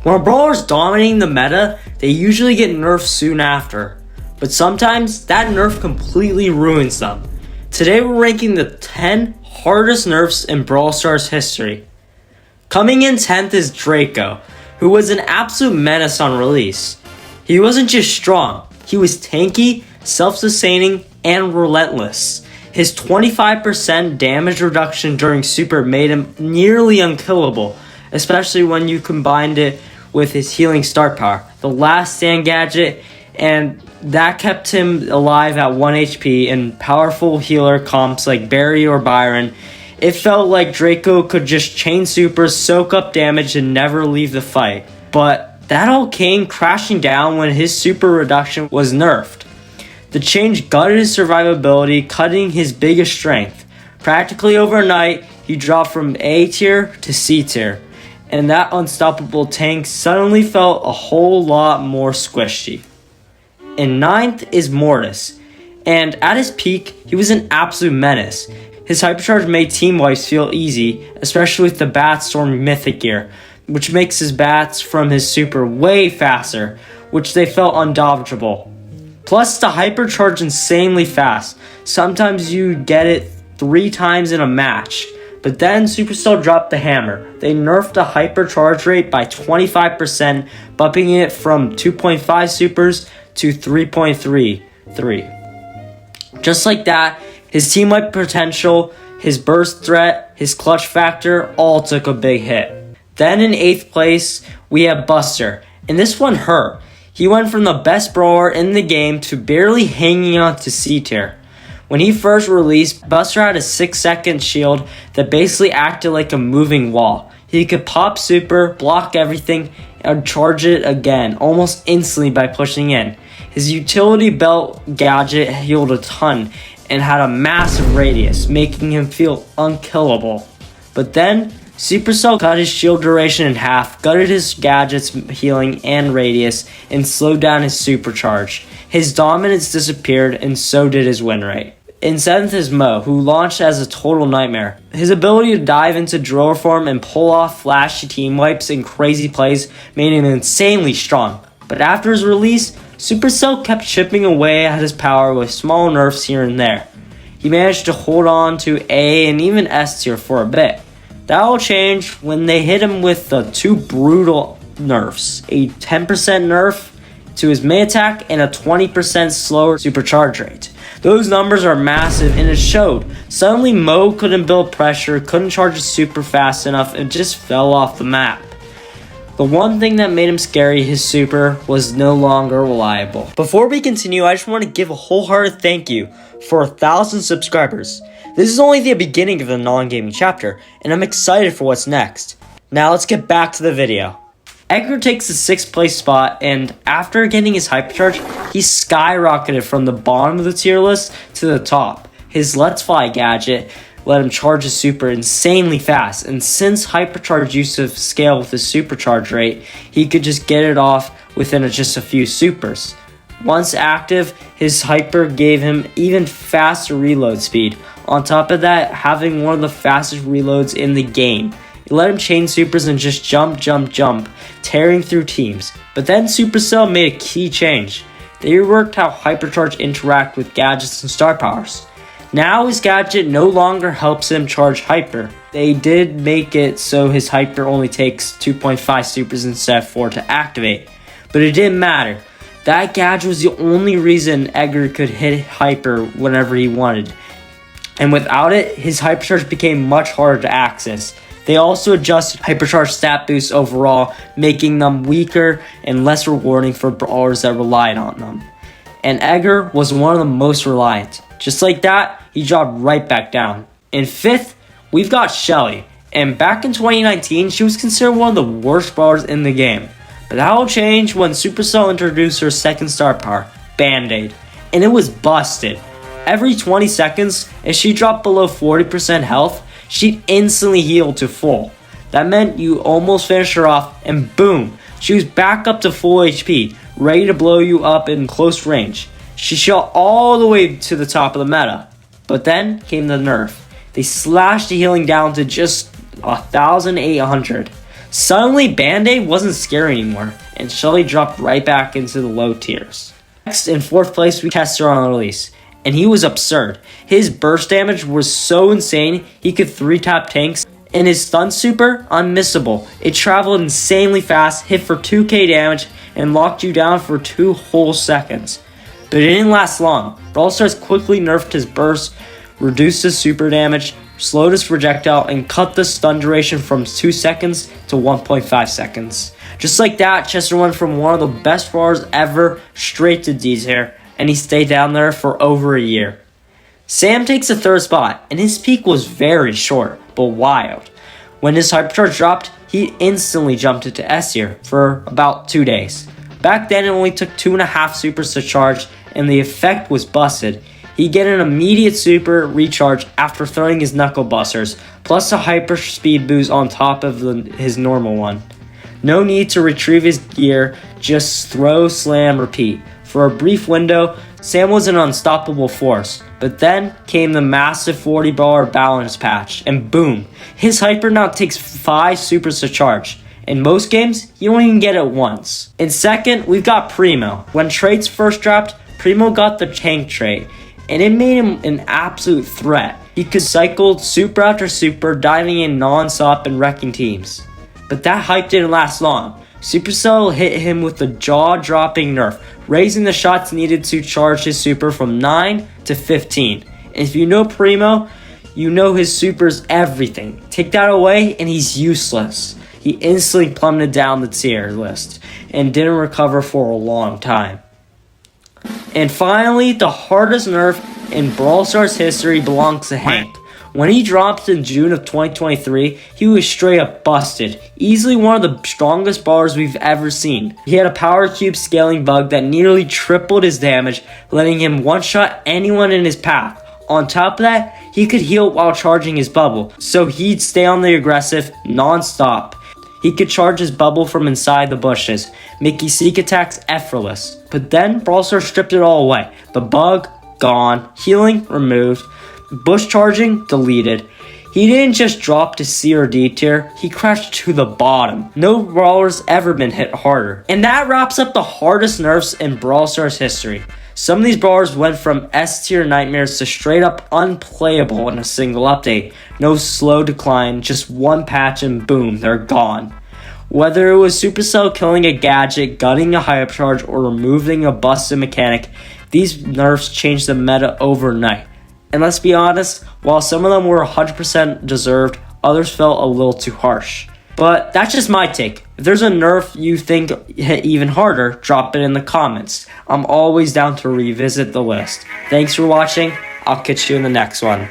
When a brawler is dominating the meta, they usually get nerfed soon after, but sometimes that nerf completely ruins them. Today we're ranking the 10 hardest nerfs in Brawl Stars history. Coming in 10th is Draco, who was an absolute menace on release. He wasn't just strong, he was tanky, self-sustaining, and relentless. His 25% damage reduction during Super made him nearly unkillable, especially when you combined it with his healing start power, the last stand gadget, and that kept him alive at 1 HP in powerful healer comps like Barry or Byron. It felt like Draco could just chain supers, soak up damage, and never leave the fight. But that all came crashing down when his super reduction was nerfed. The change gutted his survivability, cutting his biggest strength. Practically overnight, he dropped from A tier to C tier, and that unstoppable tank suddenly felt a whole lot more squishy. In 9th is Mortise, and at his peak, he was an absolute menace. His Hypercharge made team wipes feel easy, especially with the Bat Storm Mythic gear, which makes his bats from his super way faster, which they felt undodgeable. Plus, the Hypercharge insanely fast. Sometimes you get it 3 times in a match. But then Supercell dropped the hammer. They nerfed the Hypercharge rate by 25%, bumping it from 2.5 supers to 3.33. Just like that, his team wipe potential, his burst threat, his clutch factor all took a big hit. Then in 8th place, we have Buster, and this one hurt. He went from the best brawler in the game to barely hanging on to C tier. When he first released, Buster had a 6-second shield that basically acted like a moving wall. He could pop super, block everything, and charge it again almost instantly by pushing in. His utility belt gadget healed a ton and had a massive radius, making him feel unkillable. But then, Supercell cut his shield duration in half, gutted his gadget's healing and radius, and slowed down his supercharge. His dominance disappeared, and so did his win rate. In 7th is Mo, who launched as a total nightmare. His ability to dive into driller form and pull off flashy team wipes and crazy plays made him insanely strong. But after his release, Supercell kept chipping away at his power with small nerfs here and there. He managed to hold on to A and even S tier for a bit. That all changed when they hit him with the 2 brutal nerfs, a 10% nerf to his main attack and a 20% slower supercharge rate. Those numbers are massive, and it showed. Suddenly Mo couldn't build pressure, couldn't charge his super fast enough, and just fell off the map. The one thing that made him scary, his super, was no longer reliable. Before we continue, I just want to give a wholehearted thank you for 1,000 subscribers. This is only the beginning of the non-gaming chapter, and I'm excited for what's next. Now let's get back to the video. Edgar takes the 6th place spot, and after getting his Hypercharge, he skyrocketed from the bottom of the tier list to the top. His Let's Fly gadget let him charge his super insanely fast, and since Hypercharge used to scale with his supercharge rate, he could just get it off within just a few supers. Once active, his Hyper gave him even faster reload speed. On top of that, having one of the fastest reloads in the game. It let him chain supers and just jump, tearing through teams. But then Supercell made a key change. They reworked how Hypercharge interact with gadgets and star powers. Now his gadget no longer helps him charge Hyper. They did make it so his Hyper only takes 2.5 supers instead of 4 to activate. But it didn't matter. That gadget was the only reason Edgar could hit Hyper whenever he wanted. And without it, his Hypercharge became much harder to access. They also adjusted Hypercharge stat boosts overall, making them weaker and less rewarding for brawlers that relied on them. And Edgar was one of the most reliant. Just like that, he dropped right back down. In 5th, we've got Shelly. And back in 2019, she was considered one of the worst brawlers in the game. But that all changed when Supercell introduced her 2nd star power, Band-Aid. And it was busted. Every 20 seconds, if she dropped below 40% health, she'd instantly heal to full. That meant you almost finished her off, and boom, she was back up to full HP, ready to blow you up in close range. She shot all the way to the top of the meta. But then came the nerf. They slashed the healing down to just 1,800. Suddenly, Band-Aid wasn't scary anymore, and Shelly dropped right back into the low tiers. Next, in 4th place, we Chester on release, and he was absurd. His burst damage was so insane, he could 3-tap tanks, and his stun super, unmissable. It traveled insanely fast, hit for 2k damage, and locked you down for 2 whole seconds. But it didn't last long. Brawl Stars quickly nerfed his burst, reduced his super damage, slowed his projectile, and cut the stun duration from 2 seconds to 1.5 seconds. Just like that, Chester went from one of the best brawlers ever straight to D tier, and he stayed down there for over a year. Sam takes the 3rd spot, and his peak was very short, but wild. When his hypercharge dropped, he instantly jumped into S tier for about 2 days. Back then, it only took 2.5 supers to charge, and the effect was busted. He'd get an immediate super recharge after throwing his knuckle busters, plus a hyper speed boost on top of his normal one. No need to retrieve his gear, just throw, slam, repeat. For a brief window, Sam was an unstoppable force, but then came the massive 40 brawler balance patch, and boom, his hyper now takes 5 supers to charge. In most games, you don't even get it once. In 2nd, we've got Primo. When traits first dropped, Primo got the tank trait, and it made him an absolute threat. He could cycle super after super, diving in non-stop and wrecking teams. But that hype didn't last long. Supercell hit him with the jaw-dropping nerf, raising the shots needed to charge his super from 9 to 15. And if you know Primo, you know his super's everything. Take that away and he's useless. He instantly plummeted down the tier list and didn't recover for a long time. And finally, the hardest nerf in Brawl Stars history belongs to Hank. When he dropped in June of 2023, he was straight up busted. Easily one of the strongest brawlers we've ever seen. He had a power cube scaling bug that nearly tripled his damage, letting him one-shot anyone in his path. On top of that, he could heal while charging his bubble, so he'd stay on the aggressive non-stop. He could charge his bubble from inside the bushes, making sneak attacks effortless. But then, Brawl Stars stripped it all away. The bug, gone. Healing, removed. Bush charging, deleted. He didn't just drop to C or D tier, he crashed to the bottom. No brawler's ever been hit harder. And that wraps up the hardest nerfs in Brawl Stars history. Some of these brawlers went from S tier nightmares to straight up unplayable in a single update. No slow decline, just one patch and boom, they're gone. Whether it was Supercell killing a gadget, gutting a hypercharge, or removing a busted mechanic, these nerfs changed the meta overnight. And let's be honest, while some of them were 100% deserved, others felt a little too harsh. But that's just my take. If there's a nerf you think hit even harder, drop it in the comments. I'm always down to revisit the list. Thanks for watching. I'll catch you in the next one.